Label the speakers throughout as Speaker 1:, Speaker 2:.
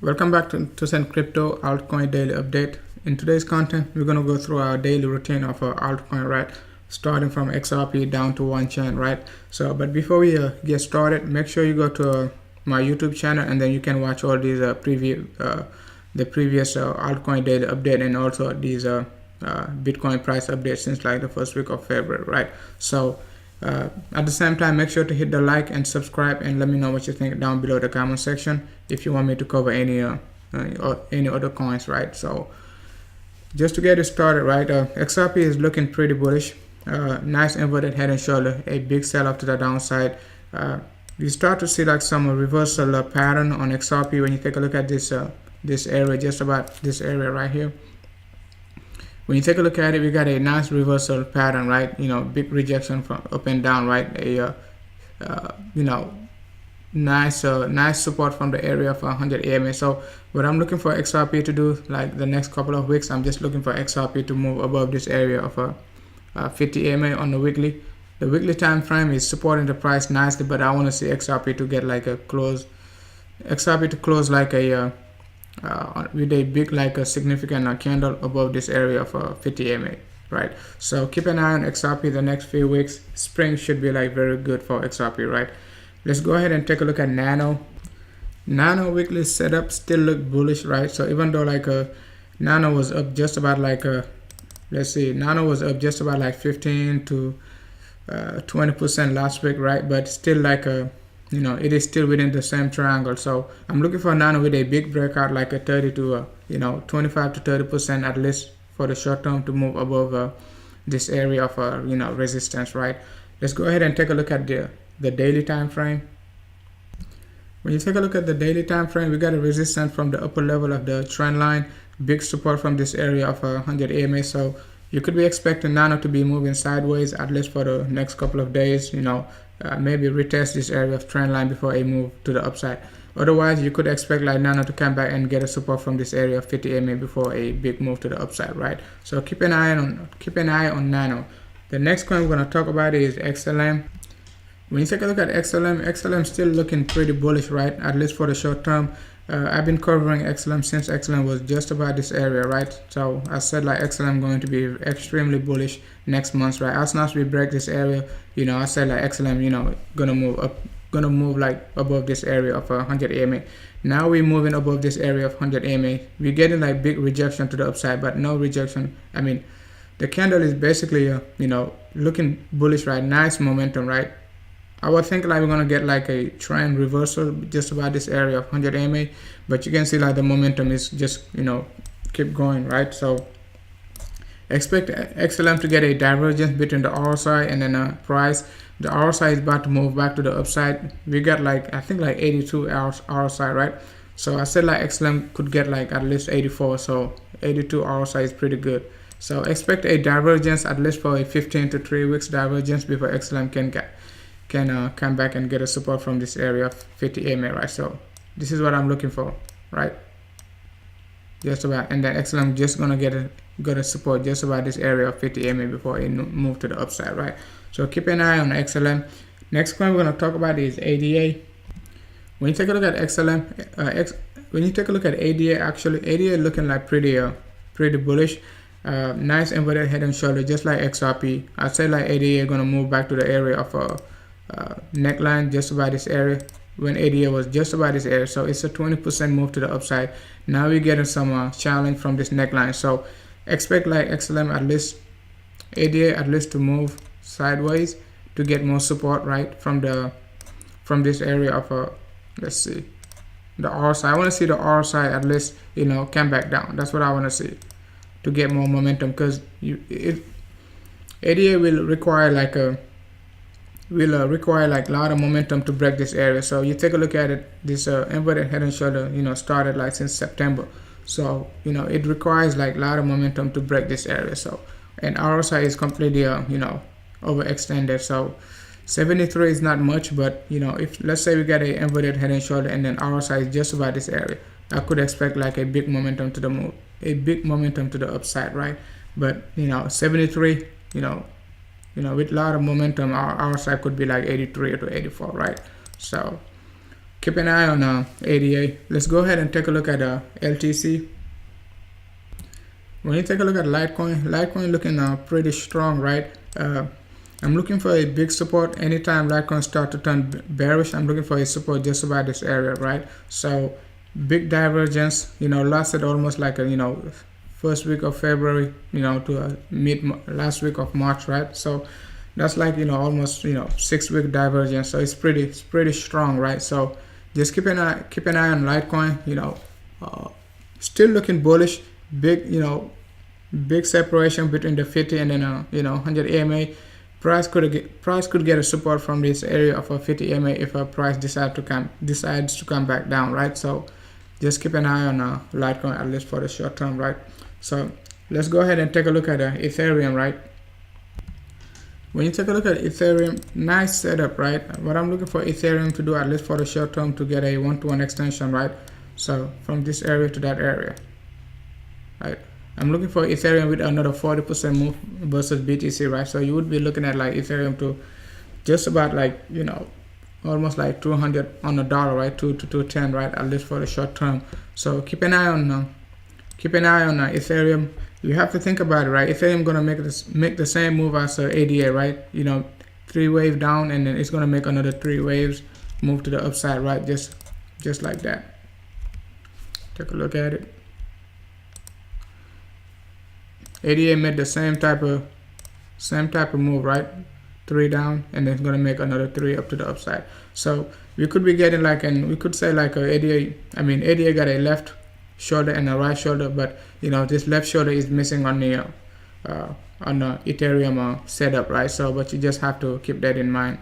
Speaker 1: Welcome back to Send Crypto Altcoin Daily Update. In today's content, we're going to go through our daily routine of our altcoin, right? Starting from XRP down to WANCHAIN, right? So, but before we get started, make sure you go to my YouTube channel and then you can watch all these the previous altcoin daily update and also these Bitcoin price updates since like the first week of February, right? So, at the same time, make sure to hit the like and subscribe and let me know what you think down below the comment section if you want me to cover any other coins, right? So just to get it started, right, XRP is looking pretty bullish. Nice inverted head and shoulder, a big sell off to the downside. You start to see like some reversal pattern on XRP when you take a look at this area, just about this area right here. When you take a look at it, we got a nice reversal pattern, right? You know, big rejection from up and down, right? A nice support from the area of 100 EMA. So what I'm looking for XRP to do, like the next couple of weeks, I'm just looking for XRP to move above this area of 50 EMA on the weekly. The weekly time frame is supporting the price nicely, but I want to see XRP to get like a close, XRP to close like a with a big, like a significant candle above this area of 50 EMA, right? So keep an eye on XRP the next few weeks. Spring should be like very good for XRP, right? Let's go ahead and take a look at Nano. Nano weekly setup still look bullish, right? So even though like Nano was up just about like let's see, Nano was up just about like 15 to 20% last week, right? But still like you know, it is still within the same triangle. So I'm looking for Nano with a big breakout, like a 30 to 25 to 30% at least for the short term to move above this area of resistance, right? Let's go ahead and take a look at the daily time frame. When you take a look at the daily time frame, we got a resistance from the upper level of the trend line, big support from this area of 100 EMA. So you could be expecting Nano to be moving sideways at least for the next couple of days, maybe retest this area of trend line before a move to the upside. Otherwise, you could expect like Nano to come back and get a support from this area of 50 EMA before a big move to the upside, right? So keep an eye on Nano. The next coin we're going to talk about is XLM. When you take a look at XLM still looking pretty bullish, right? At least for the short term. I've been covering XLM since XLM was just about this area, right? So I said like XLM going to be extremely bullish next month, right? As soon as we break this area, I said like XLM, gonna move up, gonna move like above this area of 100 EMA. Now we're moving above this area of 100 EMA. We're getting like big rejection to the upside, but no rejection. I mean, the candle is basically, looking bullish, right? Nice momentum, right? I would think like we're gonna get like a trend reversal just about this area of 100 EMA, but you can see like the momentum is just keep going, right? So expect XLM to get a divergence between the RSI and then price. The RSI is about to move back to the upside. We got like I think like 82 RSI, right? So I said like XLM could get like at least 84, so 82 RSI is pretty good. So expect a divergence at least for a 15 to 3 weeks divergence before XLM can come back and get a support from this area of 50 EMA, right? So this is what I'm looking for, right? Just about, and then XLM just gonna get a support just about this area of 50 EMA before it move to the upside, right? So keep an eye on XLM. Next coin we're gonna talk about is ADA. When you take a look at XLM, when you take a look at ADA, actually ADA looking like pretty bullish. Nice inverted head and shoulder, just like XRP. I'd say like ADA gonna move back to the area of neckline just about this area when ADA was just about this area. So it's a 20% move to the upside. Now we're getting some challenge from this neckline. So expect like XLM at least, ADA at least to move sideways to get more support, right? From this area of let's see, the RSI. I want to see the RSI at least come back down. That's what I want to see to get more momentum, because ADA will require like a lot of momentum to break this area. So you take a look at it, this inverted head and shoulder started like since September. So it requires like a lot of momentum to break this area. So and RSI is completely overextended. So 73 is not much, but if let's say we get a inverted head and shoulder and then RSI is just about this area, I could expect like a big momentum to the move, a big momentum to the upside, right? But 73, with a lot of momentum, our side could be like 83 to 84, right? So keep an eye on ADA. Let's go ahead and take a look at LTC. When you take a look at Litecoin looking pretty strong, right? I'm looking for a big support. Anytime Litecoin start to turn bearish, I'm looking for a support just about this area, right? So big divergence, lasted almost like a, first week of February, to last week of March, right? So that's like, almost, 6-week divergence. So it's pretty strong, right? So just keep an eye on Litecoin, still looking bullish. Big separation between the 50 and then 100 EMA. Price could get a support from this area of a 50 EMA if a price decides to come back down, right? So just keep an eye on Litecoin, at least for the short term, right? So let's go ahead and take a look at Ethereum, right? When you take a look at Ethereum, nice setup, right? What I'm looking for Ethereum to do, at least for the short term, to get a 1-to-1 extension, right? So from this area to that area, right? I'm looking for Ethereum with another 40% move versus BTC, right? So you would be looking at like Ethereum to just about like, almost like 200 on the dollar, right? 2 to 210, right? At least for the short term. So keep an eye on Ethereum. You have to think about it, right? Ethereum gonna make the same move as ADA, right? 3 wave down, and then it's gonna make another 3 waves move to the upside, right? Just like that. Take a look at it. ADA made the same type of move, right? 3 down, and then it's gonna make another 3 up to the upside. So we could be getting like, and we could say like ADA. I mean, ADA got a left shoulder and a right shoulder, but this left shoulder is missing on the Ethereum setup, right? So, but you just have to keep that in mind.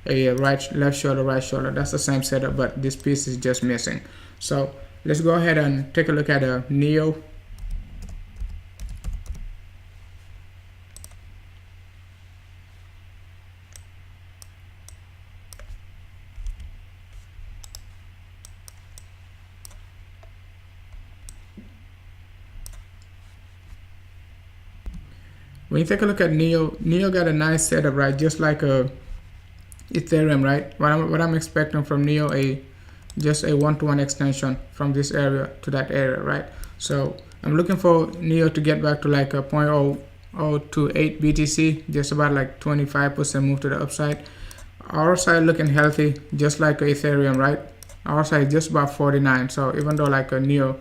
Speaker 1: A left shoulder, right shoulder. That's the same setup, but this piece is just missing. So let's go ahead and take a look at NEO. When you take a look at NEO got a nice setup, right? Just like Ethereum, right? What I'm expecting from NEO, just a 1-to-1 extension from this area to that area, right? So I'm looking for NEO to get back to like a 0.0028 BTC, just about like 25% move to the upside. Our side looking healthy, just like Ethereum, right? Our side is just about 49. So even though like a NEO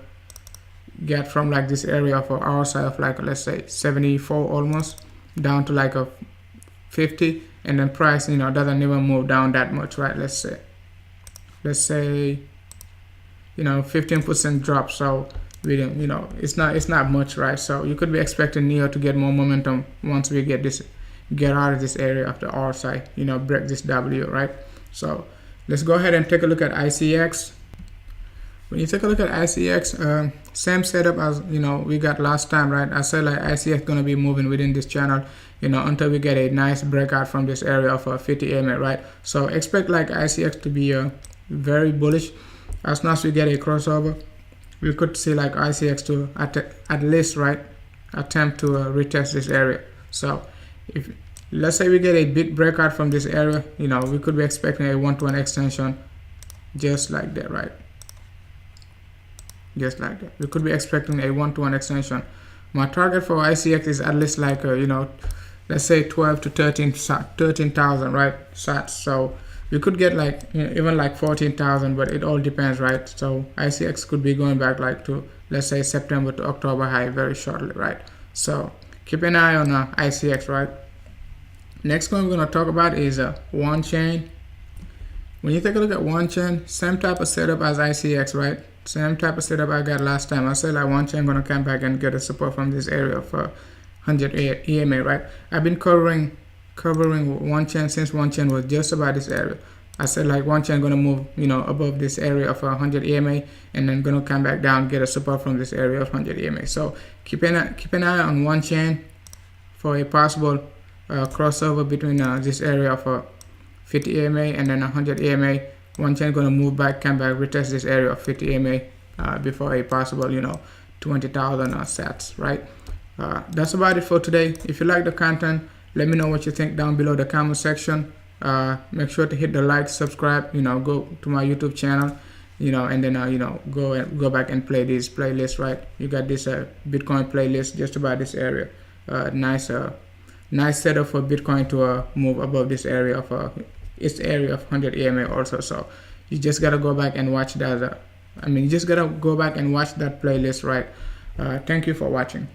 Speaker 1: get from like this area of our side of like, let's say 74 almost down to like a 50, and then price doesn't even move down that much, right? Let's say 15% drop. So we don't, it's not much, right? So you could be expecting NEO to get more momentum once we get out of this area of the R side, break this W, right? So let's go ahead and take a look at ICX. When you take a look at ICX, same setup as we got last time, right? I said like ICX gonna be moving within this channel, until we get a nice breakout from this area of 50 EMA, right? So expect like ICX to be very bullish. As soon as we get a crossover, we could see like ICX to at least, right, attempt to retest this area. So if let's say we get a big breakout from this area, we could be expecting a 1-to-1 extension, just like that, right? Just like that. We could be expecting a 1-to-1 extension. My target for ICX is at least like let's say 12 to 13,000, right, sats. So we could get like even like 14,000, but it all depends, right? So ICX could be going back like to, let's say, September to October high very shortly, right? So keep an eye on ICX, right? Next one we're going to talk about is WANCHAIN. When you take a look at WANCHAIN, same type of setup as ICX, right? Same type of setup I got last time. I said like WANCHAIN gonna come back and get a support from this area of 100 EMA, right? I've been covering WANCHAIN since WANCHAIN was just about this area. I said like WANCHAIN gonna move, above this area of 100 EMA, and then gonna come back down, get a support from this area of 100 EMA. So keep an eye on WANCHAIN for a possible crossover between this area of 50 EMA and then 100 EMA. WANCHAIN gonna move back, come back, retest this area of 50 EMA before a possible, 20,000 sats, right? That's about it for today. If you like the content, let me know what you think down below the comment section. make sure to hit the like, subscribe, go to my YouTube channel, and then go back and play these playlists, right? You got this Bitcoin playlist just about this area. Nice setup for Bitcoin to move above this area of its area of 100 EMA also. So you just gotta go back and watch that. You just gotta go back and watch that playlist, right? Thank you for watching.